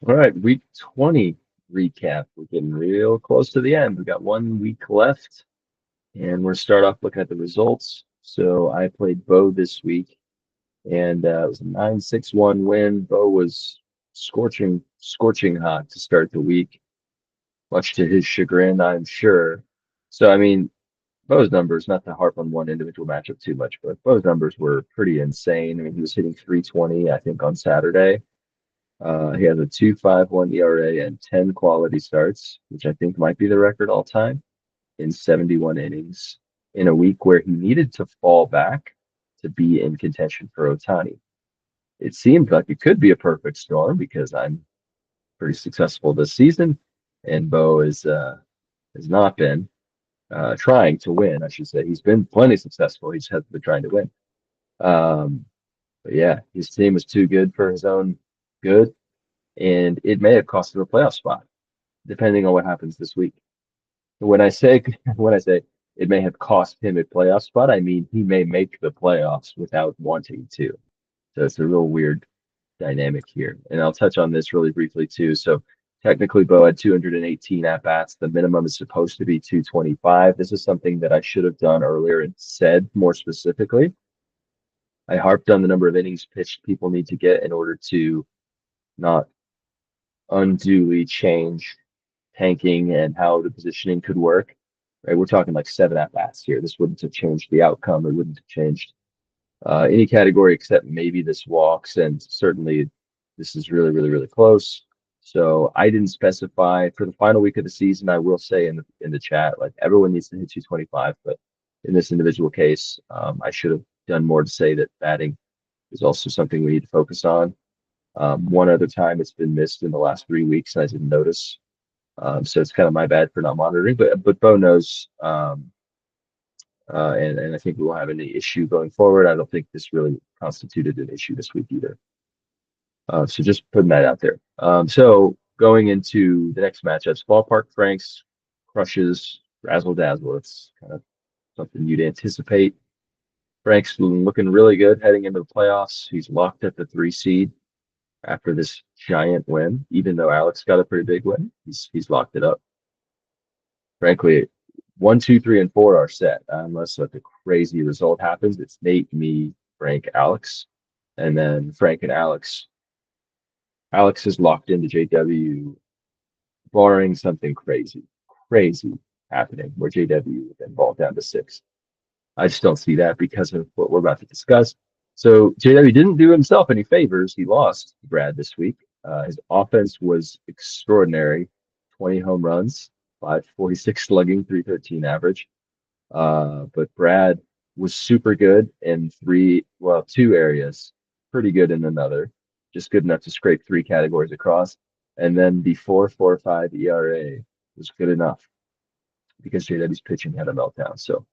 All right, week 20 recap. We're getting real close to the end. We got 1 week left, and we're start off looking at the results. So I played Bo this week, and it was a 9-6-1 win. Bo was scorching hot to start the week, much to his chagrin, I'm sure. So, I mean, Bo's numbers, not to harp on one individual matchup too much, but Bo's numbers were pretty insane. I mean, he was hitting 320, I think, on Saturday. He has a 2.51 ERA and 10 quality starts, which I think might be the record all time in 71 innings in a week where he needed to fall back to be in contention for Otani. It seemed like it could be a perfect storm because I'm pretty successful this season, and Bo has not been trying to win. I should say he's been plenty successful. He just hasn't been trying to win. Um, but yeah, his team was too good for his own good, and it may have cost him a playoff spot, depending on what happens this week. When I say when I say it may have cost him a playoff spot, I mean he may make the playoffs without wanting to. So it's a real weird dynamic here. And I'll touch on this really briefly too. So technically Bo had 218 at bats. The minimum is supposed to be 225. This is something that I should have done earlier and said more specifically. I harped on the number of innings pitched people need to get in order to not unduly change tanking and how the positioning could work. Right, we're talking like 7 at bats here. This wouldn't have changed the outcome. It wouldn't have changed any category except maybe this walks, and certainly this is really, really, really close. So I didn't specify for the final week of the season. I will say in the chat, like everyone needs to hit 225, but in this individual case, I should have done more to say that batting is also something we need to focus on. One other time it's been missed in the last 3 weeks, and I didn't notice. So it's kind of my bad for not monitoring, but Bo knows, and I think we won't have any issue going forward. I don't think this really constituted an issue this week either. So just putting that out there. So going into the next matchups, Ballpark Franks crushes Razzle Dazzle. It's kind of something you'd anticipate. Frank's looking really good heading into the playoffs. He's locked at the 3 seed after this giant win, even though Alex got a pretty big win. He's locked it up. Frankly, 1, 2, 3, and 4 are set unless like a crazy result happens. It's Nate, me, Frank, Alex, and then Frank and Alex. Alex is locked into JW, barring something crazy happening where JW would then fall down to 6. I just don't see that because of what we're about to discuss. So JW didn't do himself any favors. He lost to Brad this week. His offense was extraordinary: 20 home runs, 546 slugging, 313 average. But Brad was super good in two areas, pretty good in another, just good enough to scrape 3 categories across. And then the 4.45 ERA was good enough because JW's pitching had a meltdown. So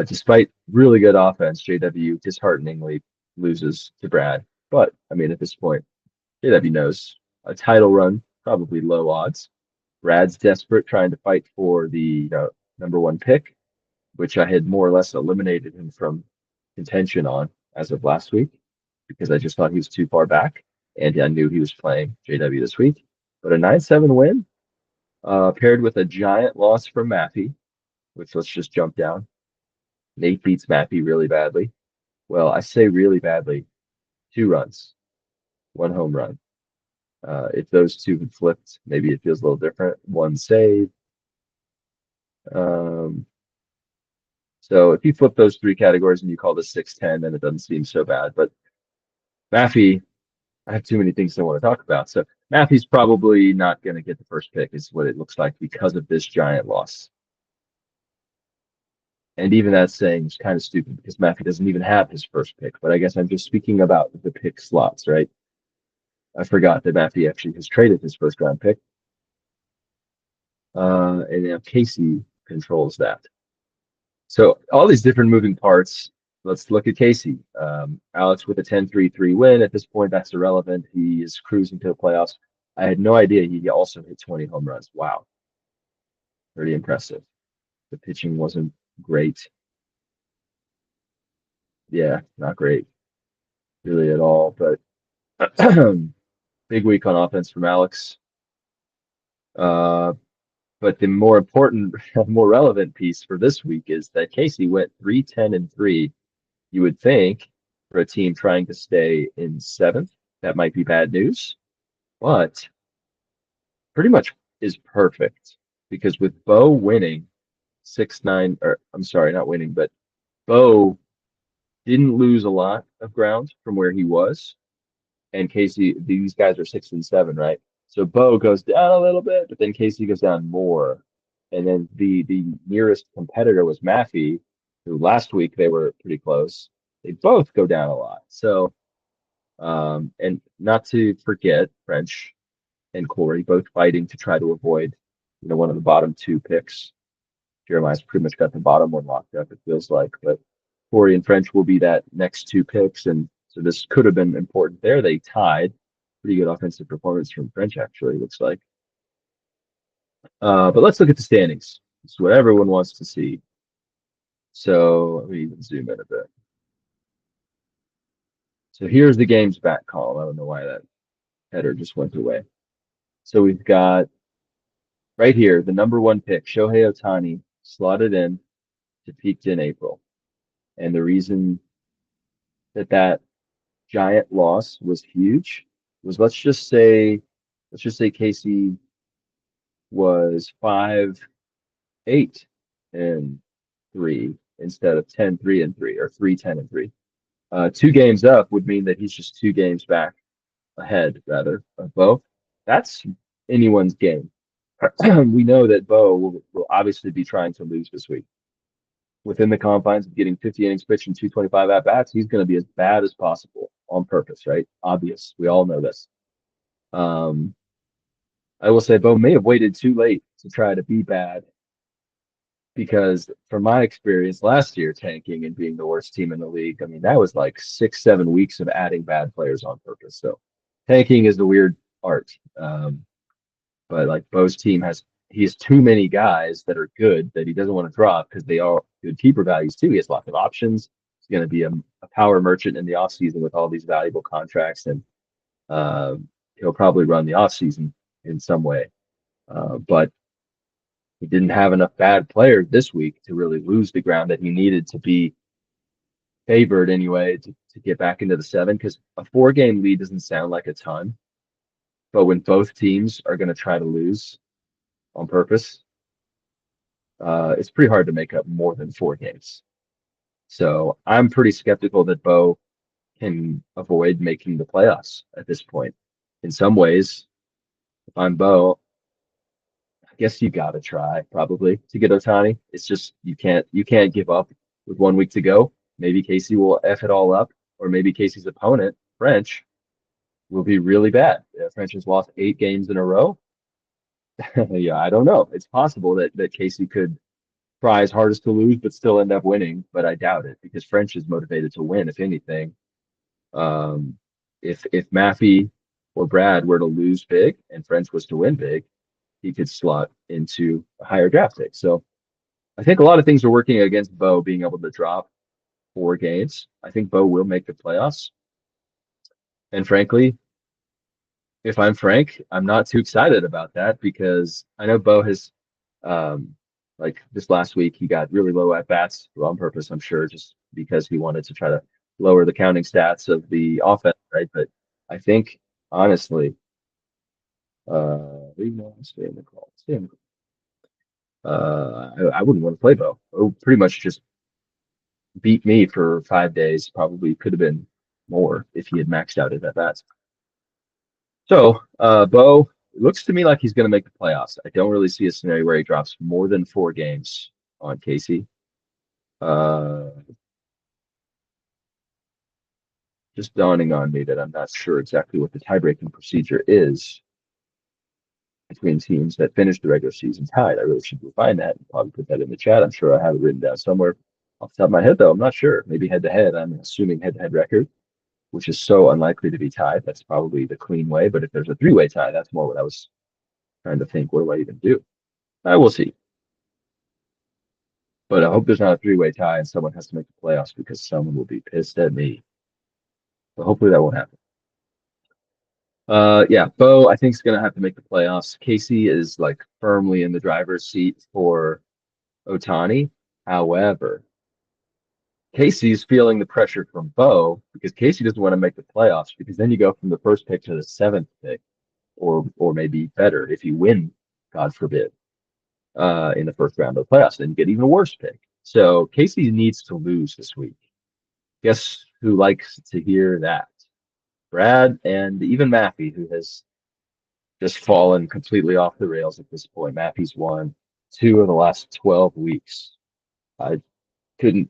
despite really good offense, JW dishearteningly loses to Brad. But I mean, at this point, JW knows a title run, probably low odds. Brad's desperate, trying to fight for the number 1 pick, which I had more or less eliminated him from contention on as of last week because I just thought he was too far back, and I knew he was playing JW this week. But a 9-7 win, paired with a giant loss from Maffey, which let's just jump down. Nate beats Maffey really badly. Well, I say really badly. 2 runs, 1 home run. If those two had flipped, maybe it feels a little different. 1 save. Um, so if you flip those 3 categories and you call this 6-10, then it doesn't seem so bad. But Maffey, I have too many things I want to talk about. So Maffey's probably not going to get the first pick, is what it looks like, because of this giant loss. And even that saying is kind of stupid because Maffey doesn't even have his first pick. But I guess I'm just speaking about the pick slots, right? I forgot that Maffey actually has traded his first round pick. And now Casey controls that. So all these different moving parts. Let's look at Casey. Alex with a 10-3-3 win. At this point, that's irrelevant. He is cruising to the playoffs. I had no idea he also hit 20 home runs. Wow. Pretty impressive. The pitching wasn't great. Yeah, not great really at all. But Big week on offense from Alex. Uh, but the more important, more relevant piece for this week is that Casey went 3-10-3. You would think for a team trying to stay in seventh, that might be bad news, but pretty much is perfect because with Bo winning 6-9, or I'm sorry, not winning, but Bo didn't lose a lot of ground from where he was. And Casey, these guys are 6-7, right? So Bo goes down a little bit, but then Casey goes down more. And then the nearest competitor was Maffey, who last week they were pretty close. They both go down a lot. So and not to forget French and Corey both fighting to try to avoid, one of the bottom two picks. Jeremiah's pretty much got the bottom one locked up, it feels like. But Corey and French will be that next two picks. And so this could have been important there. They tied. Pretty good offensive performance from French, actually, looks like. But let's look at the standings. It's what everyone wants to see. So let me even zoom in a bit. So here's the games back column. I don't know why that header just went away. So we've got right here the number one pick, Shohei Ohtani, slotted in to peaked in April. And the reason that giant loss was huge was let's just say Casey was 5-8-3 instead of 10-3-3 or 3-10-3. 2 games up would mean that he's just 2 games back ahead rather of Bo. That's anyone's game. We know that Bo will obviously be trying to lose this week. Within the confines of getting 50 innings pitched and 225 at bats, he's going to be as bad as possible on purpose, right? Obvious. We all know this. Um, I will say Bo may have waited too late to try to be bad because, from my experience last year, tanking and being the worst team in the league, I mean, that was like 6, 7 weeks of adding bad players on purpose. So tanking is the weird art. But like Bo's team he has too many guys that are good that he doesn't want to drop because they are good keeper values too. He has lots of options. He's going to be a power merchant in the offseason with all these valuable contracts, and he'll probably run the offseason in some way. But he didn't have enough bad players this week to really lose the ground that he needed to be favored anyway to get back into the seven, because a 4-game lead doesn't sound like a ton, but when both teams are going to try to lose on purpose, it's pretty hard to make up more than 4 games. So I'm pretty skeptical that Bo can avoid making the playoffs at this point. In some ways, if I'm Bo, I guess you got to try probably to get Ohtani. It's just you can't give up with 1 week to go. Maybe Casey will F it all up, or maybe Casey's opponent, French, will be really bad. French has lost 8 games in a row. Yeah, I don't know. It's possible that Casey could try his hardest to lose, but still end up winning. But I doubt it because French is motivated to win, if anything. Um, if Maffey or Brad were to lose big and French was to win big, he could slot into a higher draft pick. So I think a lot of things are working against Bo being able to drop 4 games. I think Bo will make the playoffs. And frankly, if I'm Frank, I'm not too excited about that because I know Bo has, like this last week, he got really low at bats on purpose, I'm sure, just because he wanted to try to lower the counting stats of the offense, right? But I think, honestly, stay in the call. Stay in the call. I wouldn't want to play Bo. Bo pretty much just beat me for 5 days. Probably could have been more if he had maxed out his at bats. So, Bo, it looks to me like he's going to make the playoffs. I don't really see a scenario where he drops more than 4 games on Casey. Uh, just dawning on me that I'm not sure exactly what the tie-breaking procedure is between teams that finished the regular season tied. I really should find that and probably put that in the chat. I'm sure I have it written down somewhere. Off the top of my head, though, I'm not sure. Maybe head-to-head. I'm assuming head-to-head record, which is so unlikely to be tied. That's probably the clean way. But if there's a 3-way tie, that's more what I was trying to think. What do I even do? I will see. But I hope there's not a 3-way tie and someone has to make the playoffs because someone will be pissed at me. But hopefully that won't happen. Yeah, Bo, I think is gonna have to make the playoffs. Casey is like firmly in the driver's seat for Otani. However, Casey's feeling the pressure from Bo because Casey doesn't want to make the playoffs because then you go from the first pick to the seventh pick, or maybe better if you win, God forbid, in the first round of the playoffs, then you get even a worse pick. So Casey needs to lose this week. Guess who likes to hear that? Brad and even Maffey, who has just fallen completely off the rails at this point. Maffey's won two of the last 12 weeks. I couldn't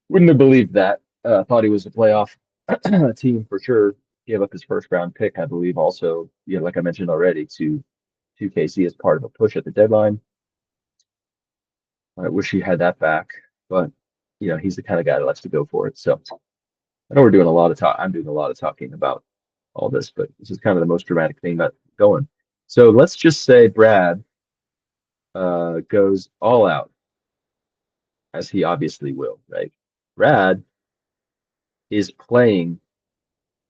wouldn't have believed that. Thought he was a playoff team for sure. Gave up his first round pick, I believe. Also, yeah, like I mentioned already, to KC as part of a push at the deadline. I wish he had that back, but he's the kind of guy that likes to go for it. So I know we're doing a lot of talk. I'm doing a lot of talking about all this, but this is kind of the most dramatic thing that's going. So let's just say Brad goes all out, as he obviously will, right? Brad is playing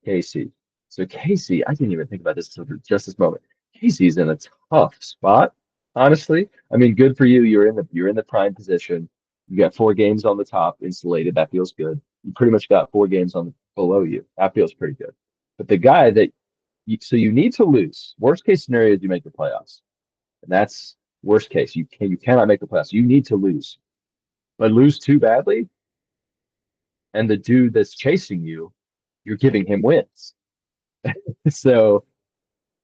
Casey. So Casey, I didn't even think about this until just this moment. Casey's in a tough spot, honestly. I mean, good for you. You're in the prime position. You got 4 games on the top, insulated. That feels good. You pretty much got 4 games on below you. That feels pretty good. But the guy that so you need to lose. Worst case scenario is you make the playoffs, and that's worst case. You cannot make the playoffs. You need to lose, but lose too badly, and the dude that's chasing you, you're giving him wins. So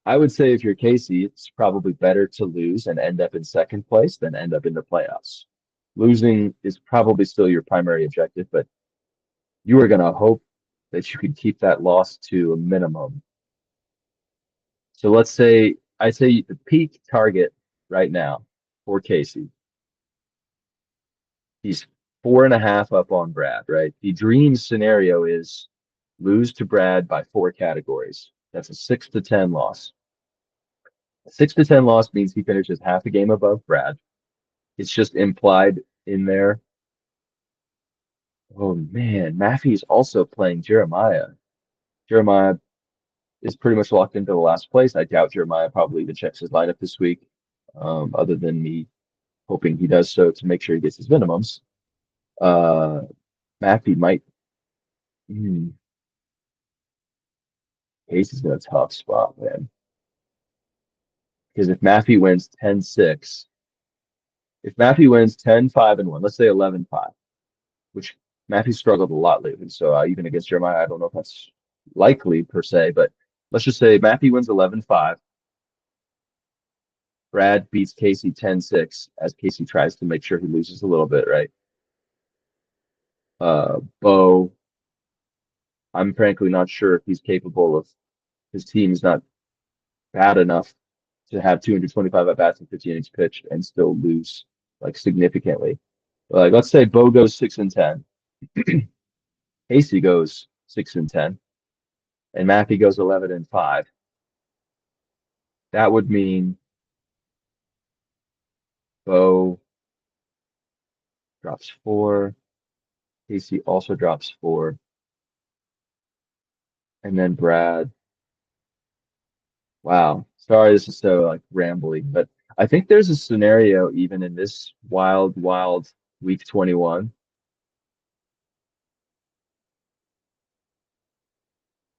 I would say if you're Casey, it's probably better to lose and end up in second place than end up in the playoffs. Losing is probably still your primary objective, but you are going to hope that you can keep that loss to a minimum. So let's say I say the peak target right now for Casey, he's 4.5 up on Brad, right? The dream scenario is lose to Brad by 4 categories. That's a 6 to 10 loss. A 6 to 10 loss means he finishes half a game above Brad. It's just implied in there. Oh man, Maffey's also playing Jeremiah. Jeremiah is pretty much locked into the last place. I doubt Jeremiah probably even checks his lineup this week, other than me hoping he does so to make sure he gets his minimums. Uh, Maffey might. Hmm, Case is in a tough spot, man. Because if Maffey wins 10-6, if Maffey wins 10-5-1, let's say 11-5, which Matthew struggled a lot lately. So even against Jeremiah, I don't know if that's likely per se, but let's just say Matthew wins 11-5. Brad beats Casey 10-6 as Casey tries to make sure he loses a little bit, right? Bo, I'm frankly not sure if he's capable of his team's not bad enough to have 225 at bats and 50 innings pitched and still lose like significantly. Like let's say Bo goes 6-10, Casey goes 6-10, and Matthew goes 11-5. That would mean Bo drops 4. Casey also drops 4. And then Brad. Wow. Sorry, this is so like rambling, but I think there's a scenario even in this wild, wild week 21.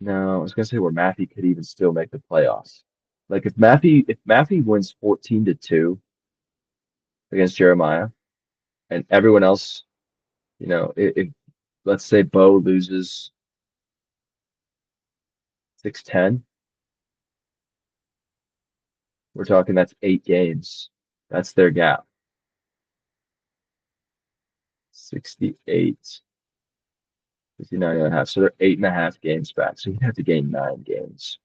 No, I was gonna say where Matthew could even still make the playoffs. Like if Matthew wins 14-2 against Jeremiah and everyone else, if let's say Bo loses 6-10, we're talking that's 8 games. That's their gap. 68, 59.5. So they're 8.5 games back. So you'd have to gain 9 games.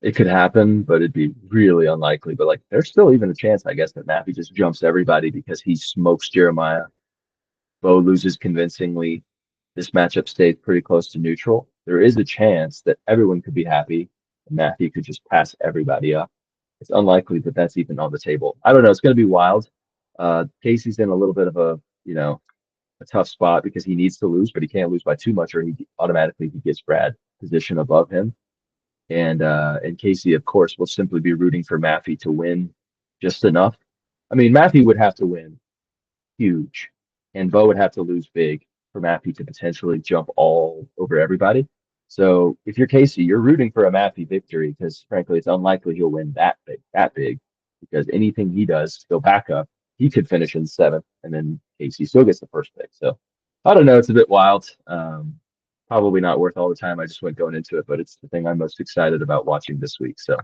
It could happen, but it'd be really unlikely. But like there's still even a chance, I guess, that Matthew just jumps everybody because he smokes Jeremiah. Bo loses convincingly. This matchup stays pretty close to neutral. There is a chance that everyone could be happy and Matthew could just pass everybody up. It's unlikely that that's even on the table. I don't know. It's going to be wild. Casey's in a little bit of a tough spot because he needs to lose, but he can't lose by too much, or he automatically he gets Brad position above him. And Casey, of course, will simply be rooting for Maffey to win just enough. I mean, Maffey would have to win huge, and Bo would have to lose big for Maffey to potentially jump all over everybody. So if you're Casey, you're rooting for a Maffey victory because frankly, it's unlikely he'll win that big, because anything he does to go back up, he could finish in seventh, and then Casey still gets the first pick. So I don't know, it's a bit wild. Probably not worth all the time I just went going into it, but it's the thing I'm most excited about watching this week. So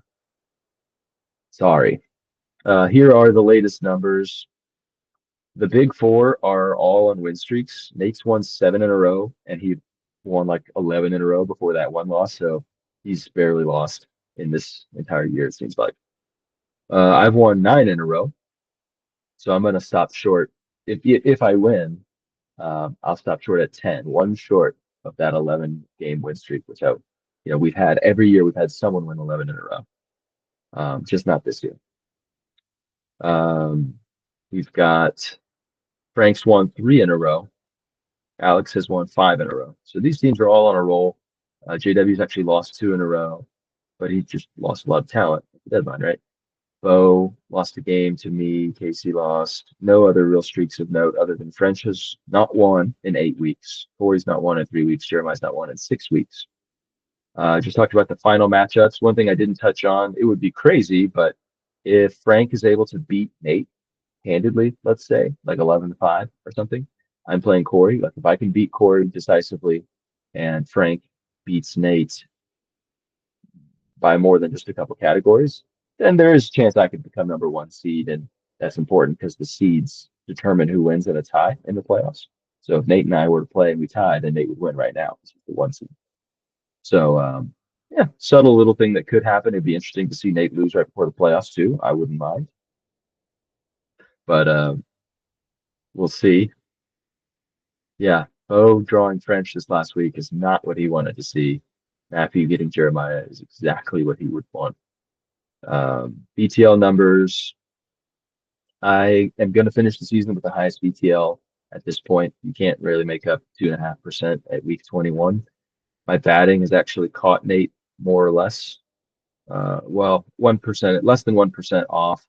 sorry. Here are the latest numbers. The big four are all on win streaks. Nate's won 7 in a row, and he won like 11 in a row before that one loss. So he's barely lost in this entire year, it seems like. I've won 9 in a row, so I'm going to stop short. If I win, I'll stop short at 10, one short of that 11 game win streak, which we've had every year. We've had someone win 11 in a row, just not this year. We've got Frank's won 3 in a row. Alex has won 5 in a row. So these teams are all on a roll. JW's actually lost 2 in a row, but he just lost a lot of talent at the deadline, right? Bo lost a game to me. Casey lost. No other real streaks of note other than French has not won in 8 weeks. Corey's not won in 3 weeks. Jeremiah's not won in 6 weeks. Just talked about the final matchups. One thing I didn't touch on, it would be crazy, but if Frank is able to beat Nate handedly, let's say, like 11-5 or something, I'm playing Corey. Like if I can beat Corey decisively and Frank beats Nate by more than just a couple categories, then there is a chance I could become number one seed. And that's important because the seeds determine who wins in a tie in the playoffs. So if Nate and I were to play and we tied, then Nate would win right now. He's the one seed. So yeah, subtle little thing that could happen. It'd be interesting to see Nate lose right before the playoffs too. I wouldn't mind. But we'll see. Yeah, Bo drawing French this last week is not what he wanted to see. Matthew getting Jeremiah is exactly what he would want. BTL numbers. I am going to finish the season with the highest BTL at this point. You can't really make up 2.5% at week 21. My batting has actually caught Nate more or less. Well, 1%, less than 1% off.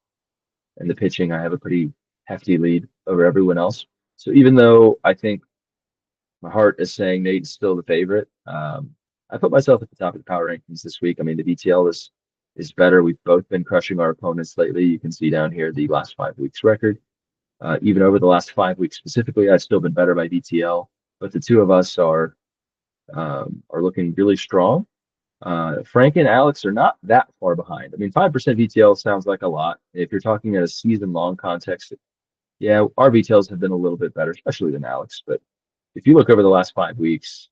And the pitching, I have a pretty hefty lead over everyone else. So even though I think my heart is saying Nate's still the favorite, I put myself at the top of the power rankings this week. I mean, the BTL is better. We've both been crushing our opponents lately. You can see down here the last 5 weeks record. Even over the last 5 weeks specifically, I've still been better by BTL. But the two of us are looking really strong. Frank and Alex are not that far behind. I mean, 5% VTL sounds like a lot. If you're talking in a season-long context, yeah, our VTLs have been a little bit better, especially than Alex. But if you look over the last 5 weeks,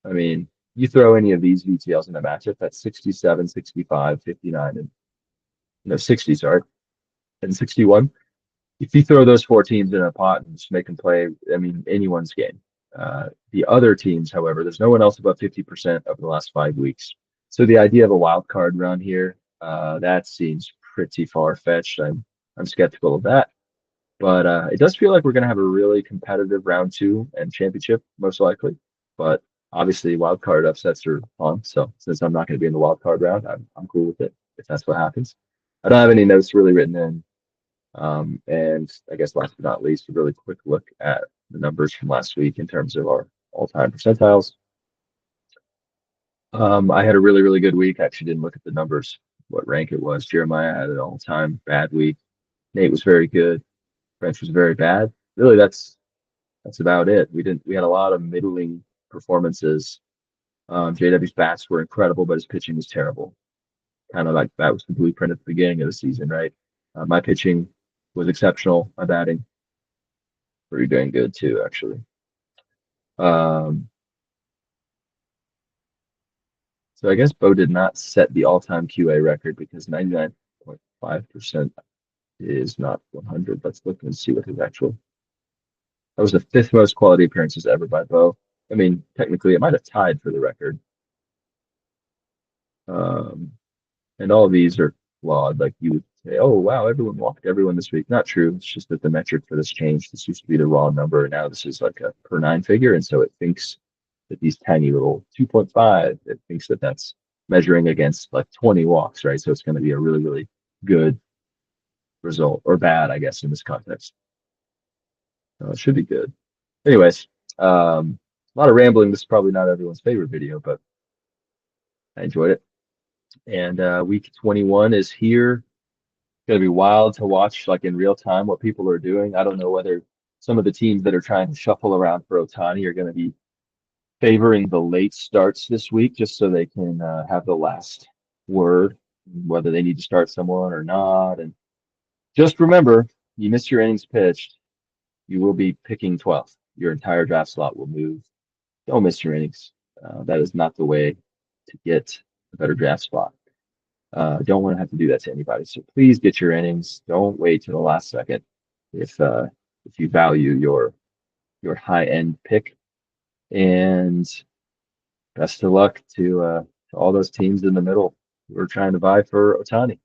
I mean, you throw any of these VTLs in a matchup, that's 67, 65, 59, and 60, sorry, and 61. If you throw those four teams in a pot and just make them play, I mean, anyone's game. The other teams, however, there's no one else above 50% over the last 5 weeks. So the idea of a wild card run here, that seems pretty far-fetched. I'm skeptical of that. But it does feel like we're going to have a really competitive round two and championship, most likely. But obviously, wild card upsets are fun. So since I'm not going to be in the wild card round, I'm cool with it if that's what happens. I don't have any notes really written in. And I guess last but not least, a really quick look at the numbers from last week in terms of our all-time percentiles. I had a really, really good week. I actually didn't look at the numbers, what rank it was. Jeremiah had an all-time bad week. Nate was very good. French was very bad. Really, that's about it. We had a lot of middling performances. JW's bats were incredible, but his pitching was terrible. Kind of like that was the blueprint at the beginning of the season, right? My pitching was exceptional. My batting pretty dang good too, actually. So I guess Bo did not set the all-time QA record because 99.5% is not 100. Let's look and see what his actual. That was the fifth most quality appearances ever by Bo. I mean, technically, it might have tied for the record. And all of these are flawed. Like you would say, oh, wow, everyone walked everyone this week. Not true. It's just that the metric for this changed. This used to be the raw number. And now this is like a per 9 figure. And so it thinks that these tiny little 2.5, it thinks that that's measuring against like 20 walks, right? So it's going to be a really, really good result, or bad, I guess, in this context. It should be good. Anyways, a lot of rambling. This is probably not everyone's favorite video, but I enjoyed it. And week 21 is here. It's going to be wild to watch, like in real time, what people are doing. I don't know whether some of the teams that are trying to shuffle around for Otani are going to be favoring the late starts this week just so they can have the last word, whether they need to start someone or not. And just remember, you miss your innings pitched, you will be picking 12th. Your entire draft slot will move. Don't miss your innings. That is not the way to get a better draft spot. Don't want to have to do that to anybody. So please get your innings. Don't wait to the last second if you value your high end pick. And best of luck to all those teams in the middle who are trying to vie for Otani.